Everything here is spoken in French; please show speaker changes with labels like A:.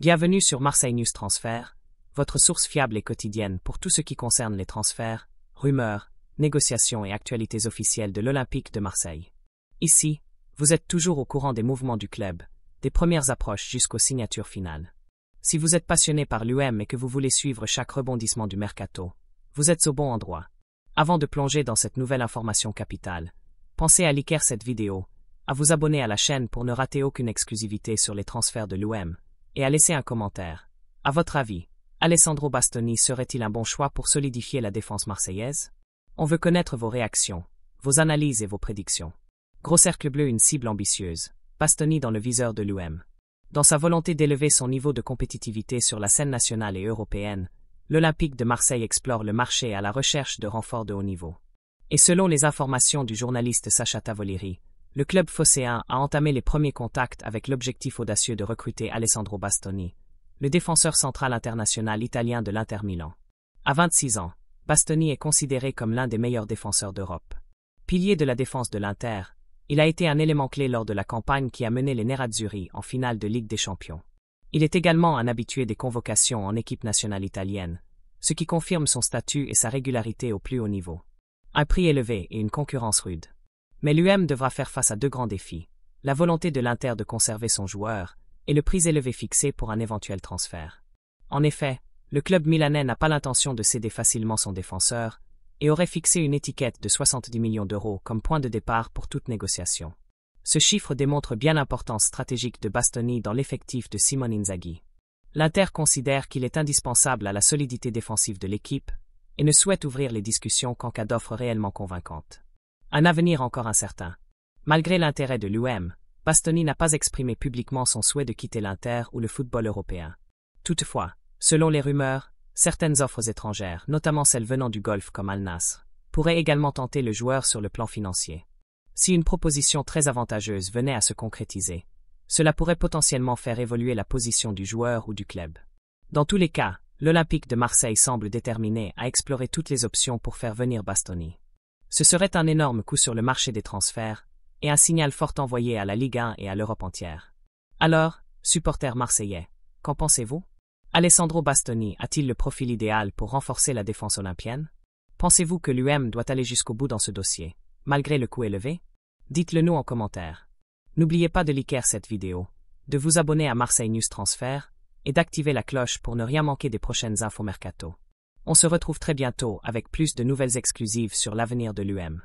A: Bienvenue sur Marseille News Transfert, votre source fiable et quotidienne pour tout ce qui concerne les transferts, rumeurs, négociations et actualités officielles de l'Olympique de Marseille. Ici, vous êtes toujours au courant des mouvements du club, des premières approches jusqu'aux signatures finales. Si vous êtes passionné par l'UM et que vous voulez suivre chaque rebondissement du mercato, vous êtes au bon endroit. Avant de plonger dans cette nouvelle information capitale, pensez à liker cette vidéo, à vous abonner à la chaîne pour ne rater aucune exclusivité sur les transferts de l'UM, et à laisser un commentaire. À votre avis, Alessandro Bastoni serait-il un bon choix pour solidifier la défense marseillaise? On veut connaître vos réactions, vos analyses et vos prédictions. Gros cercle bleu, une cible ambitieuse, Bastoni dans le viseur de l'UM. Dans sa volonté d'élever son niveau de compétitivité sur la scène nationale et européenne, l'Olympique de Marseille explore le marché à la recherche de renforts de haut niveau. Et selon les informations du journaliste Sacha Tavoleri, le club phocéen a entamé les premiers contacts avec l'objectif audacieux de recruter Alessandro Bastoni, le défenseur central international italien de l'Inter Milan. À 26 ans, Bastoni est considéré comme l'un des meilleurs défenseurs d'Europe. Pilier de la défense de l'Inter, il a été un élément clé lors de la campagne qui a mené les Nerazzurri en finale de Ligue des Champions. Il est également un habitué des convocations en équipe nationale italienne, ce qui confirme son statut et sa régularité au plus haut niveau. Un prix élevé et une concurrence rude. Mais l'UM devra faire face à deux grands défis, la volonté de l'Inter de conserver son joueur et le prix élevé fixé pour un éventuel transfert. En effet, le club milanais n'a pas l'intention de céder facilement son défenseur et aurait fixé une étiquette de 70 millions d'euros comme point de départ pour toute négociation. Ce chiffre démontre bien l'importance stratégique de Bastoni dans l'effectif de Simone Inzaghi. L'Inter considère qu'il est indispensable à la solidité défensive de l'équipe et ne souhaite ouvrir les discussions qu'en cas d'offre réellement convaincante. Un avenir encore incertain. Malgré l'intérêt de l'UM, Bastoni n'a pas exprimé publiquement son souhait de quitter l'Inter ou le football européen. Toutefois, selon les rumeurs, certaines offres étrangères, notamment celles venant du Golfe comme Al Nassr, pourraient également tenter le joueur sur le plan financier. Si une proposition très avantageuse venait à se concrétiser, cela pourrait potentiellement faire évoluer la position du joueur ou du club. Dans tous les cas, l'Olympique de Marseille semble déterminé à explorer toutes les options pour faire venir Bastoni. Ce serait un énorme coup sur le marché des transferts et un signal fort envoyé à la Ligue 1 et à l'Europe entière. Alors, supporters marseillais, qu'en pensez-vous? Alessandro Bastoni a-t-il le profil idéal pour renforcer la défense olympienne? Pensez-vous que l'UM doit aller jusqu'au bout dans ce dossier, malgré le coût élevé? Dites-le nous en commentaire. N'oubliez pas de liker cette vidéo, de vous abonner à Marseille News Transfert et d'activer la cloche pour ne rien manquer des prochaines infos mercato. On se retrouve très bientôt avec plus de nouvelles exclusives sur l'avenir de l'UM.